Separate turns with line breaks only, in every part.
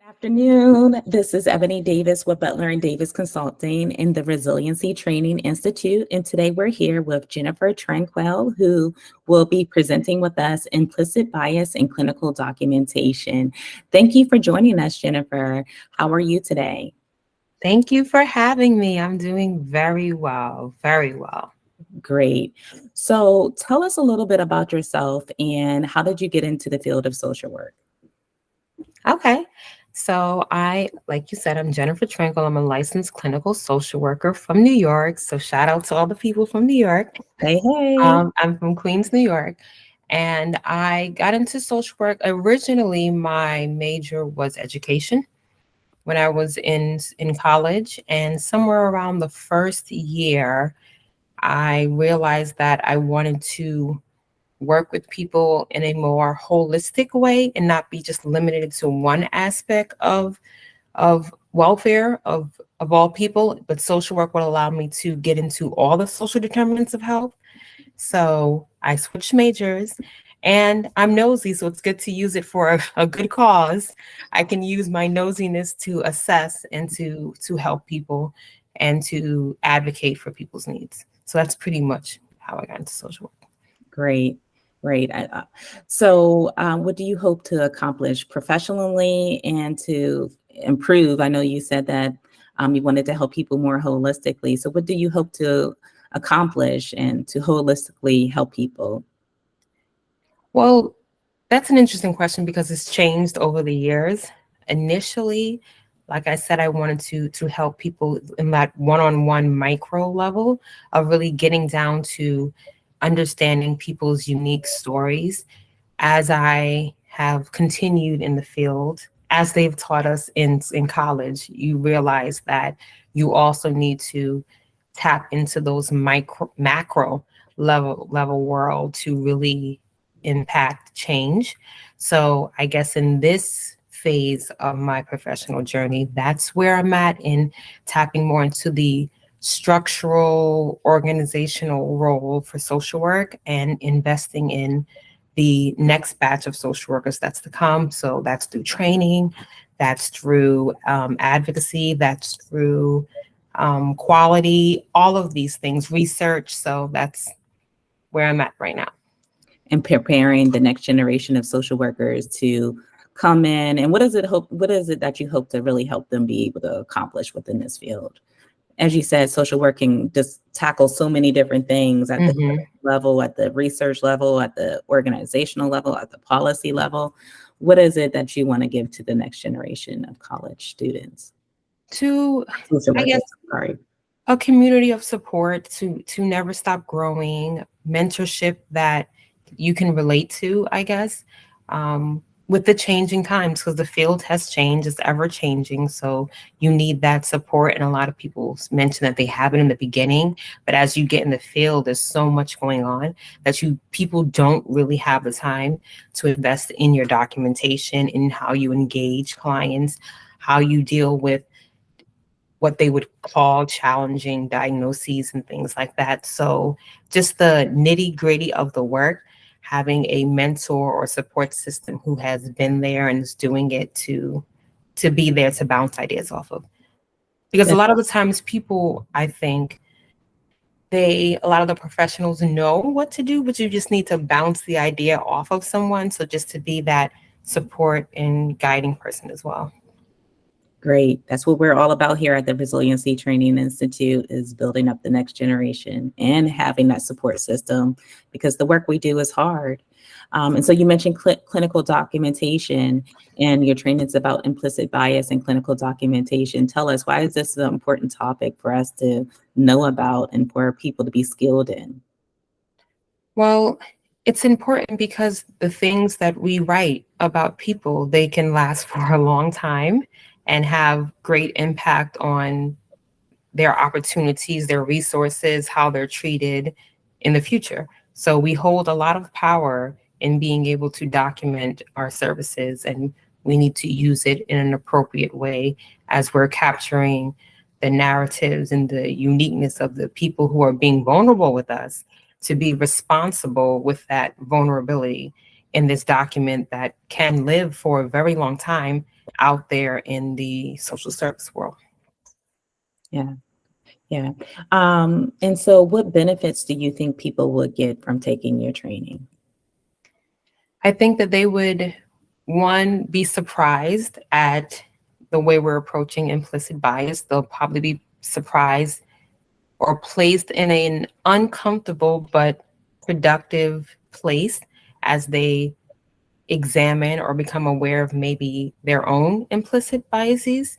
Afternoon. This is Ebony Davis with Butler Davis Consulting in the Resiliency Training Institute. And today we're here with Jennifer Tranquil, who will be presenting with us implicit bias in clinical documentation. Thank you for joining us, Jennifer. How are you today?
Thank you for having me. I'm doing very well, very well.
Great. So tell us a little bit about yourself and how did you get into the field of social work?
Okay. So like you said, I'm Jennifer Tranquil. I'm a licensed clinical social worker from New York. So shout out to all the people from New York.
Hey, hey.
I'm from Queens, New York. And I got into social work. Originally, my major was education when I was in college. And somewhere around the first year, I realized that I wanted to work with people in a more holistic way and not be just limited to one aspect of welfare of all people, but social work would allow me to get into all the social determinants of health. So I switched majors, and I'm nosy, so it's good to use it for a good cause. I can use my nosiness to assess and to help people and to advocate for people's needs. So that's pretty much how I got into social work.
Great. Great. So, what do you hope to accomplish professionally and to improve? I know you said that you wanted to help people more holistically. So, what do you hope to accomplish and to holistically help people?
Well, that's an interesting question because it's changed over the years. Initially, like I said, I wanted to help people in that one-on-one micro level of really getting down to understanding people's unique stories. As I have continued in the field, as they've taught us in college, you realize that you also need to tap into those macro level world to really impact change. So I guess in this phase of my professional journey, that's where I'm at in tapping more into the structural organizational role for social work and investing in the next batch of social workers that's to come. So that's through training, that's through advocacy, that's through quality, all of these things, research. So that's where I'm at right now.
And preparing the next generation of social workers to come in, and what is it that you hope to really help them be able to accomplish within this field? As you said, social work can just tackle so many different things at the level, at the research level, at the organizational level, at the policy level. What is it that you want to give to the next generation of college students?
I guess, a community of support to never stop growing, mentorship that you can relate to, I guess, with the changing times, because the field has changed, it's ever changing. So you need that support. And a lot of people mention that they have it in the beginning, but as you get in the field, there's so much going on that people don't really have the time to invest in your documentation, in how you engage clients, how you deal with what they would call challenging diagnoses and things like that. So just the nitty gritty of the work, having a mentor or support system who has been there and is doing it to be there to bounce ideas off of. Because a lot of the times people, I think, a lot of the professionals know what to do, but you just need to bounce the idea off of someone. So just to be that support and guiding person as well.
Great. That's what we're all about here at the Resiliency Training Institute, is building up the next generation and having that support system, because the work we do is hard. And so you mentioned clinical documentation, and your training is about implicit bias in clinical documentation. Tell us, why is this an important topic for us to know about and for people to be skilled in?
Well, it's important because the things that we write about people, they can last for a long time and have great impact on their opportunities, their resources, how they're treated in the future. So we hold a lot of power in being able to document our services, and we need to use it in an appropriate way as we're capturing the narratives and the uniqueness of the people who are being vulnerable with us, to be responsible with that vulnerability in this document that can live for a very long time out there in the social service world.
Yeah. Yeah. And so what benefits do you think people would get from taking your training?
I think that they would, one, be surprised at the way we're approaching implicit bias. They'll probably be surprised or placed in an uncomfortable but productive place as they examine or become aware of maybe their own implicit biases.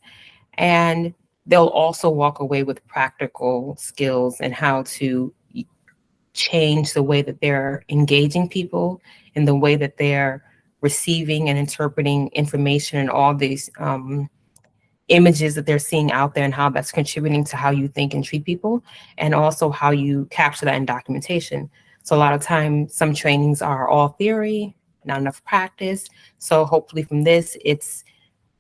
And they'll also walk away with practical skills and how to change the way that they're engaging people and the way that they're receiving and interpreting information and all these images that they're seeing out there, and how that's contributing to how you think and treat people, and also how you capture that in documentation. So a lot of times, some trainings are all theory, not enough practice. So hopefully from this, it's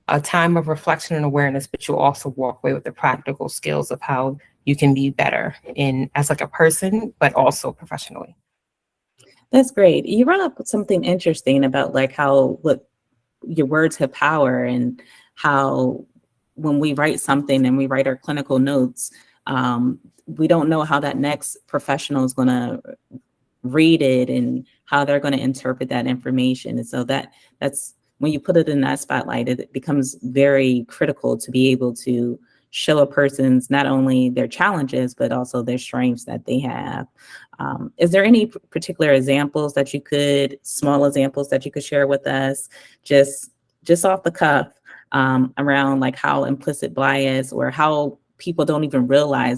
a time of reflection and awareness, but you'll also walk away with the practical skills of how you can be better in as like a person, but also professionally.
That's great. You brought up something interesting about like how what your words have power, and how when we write something and we write our clinical notes, we don't know how that next professional is going to read it and how they're going to interpret that information. And so that's when you put it in that spotlight, it becomes very critical to be able to show a person's not only their challenges, but also their strengths that they have. Is there any particular examples that you could, small examples that you could share with us, just off the cuff, around like how implicit bias, or how people don't even realize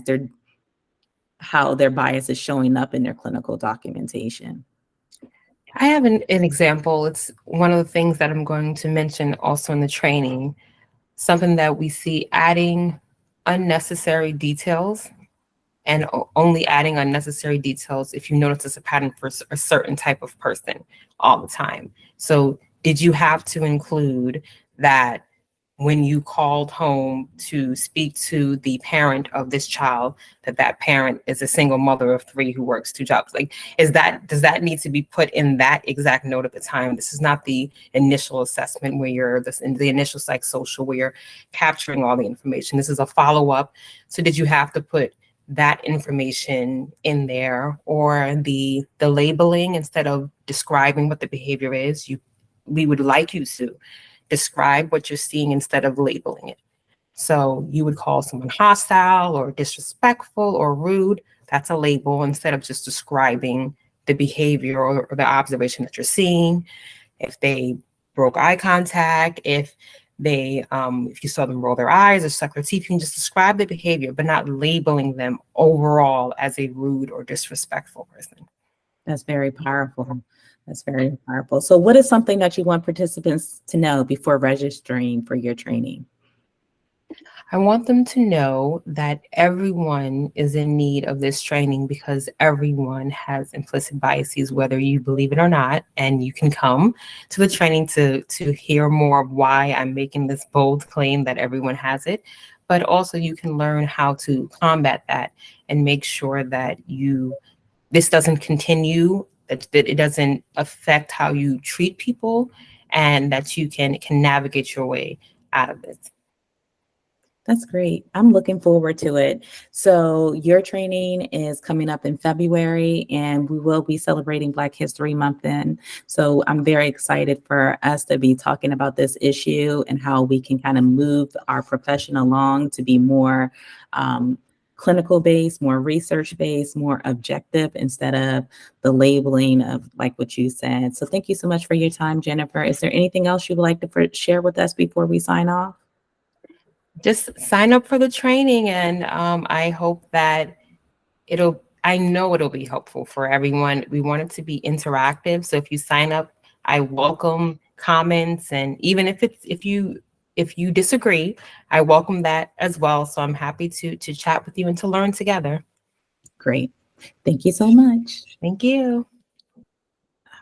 how their bias is showing up in their clinical documentation?
I have an example. It's one of the things that I'm going to mention also in the training, something that we see adding unnecessary details, and only adding unnecessary details if you notice it's a pattern for a certain type of person all the time. So did you have to include that when you called home to speak to the parent of this child, that parent is a single mother of 3 who works 2 jobs? Like, does that need to be put in that exact note at the time? This is not the initial assessment where you're in the initial psychosocial where you're capturing all the information. This is a follow-up. So did you have to put that information in there, or the labeling, instead of describing what the behavior is, we would like you to describe what you're seeing instead of labeling it. So you would call someone hostile or disrespectful or rude. That's a label, instead of just describing the behavior or the observation that you're seeing. If they broke eye contact, if you saw them roll their eyes or suck their teeth, you can just describe the behavior, but not labeling them overall as a rude or disrespectful person.
That's very powerful. That's very powerful. So what is something that you want participants to know before registering for your training?
I want them to know that everyone is in need of this training, because everyone has implicit biases, whether you believe it or not. And you can come to the training to hear more of why I'm making this bold claim that everyone has it. But also you can learn how to combat that and make sure that this doesn't continue, that it doesn't affect how you treat people, and that you can navigate your way out of it.
That's great. I'm looking forward to it. So your training is coming up in February, and we will be celebrating Black History Month then. So I'm very excited for us to be talking about this issue and how we can kind of move our profession along to be more clinical based, more research based, more objective, instead of the labeling of like what you said. So thank you so much for your time, Jennifer. Is there anything else you would like to share with us before we sign off?
Just sign up for the training, and I hope that I know it'll be helpful for everyone. We want it to be interactive. So if you sign up, I welcome comments. And even if you disagree, I welcome that as well. So I'm happy to chat with you and to learn together.
Great. Thank you so much.
Thank you.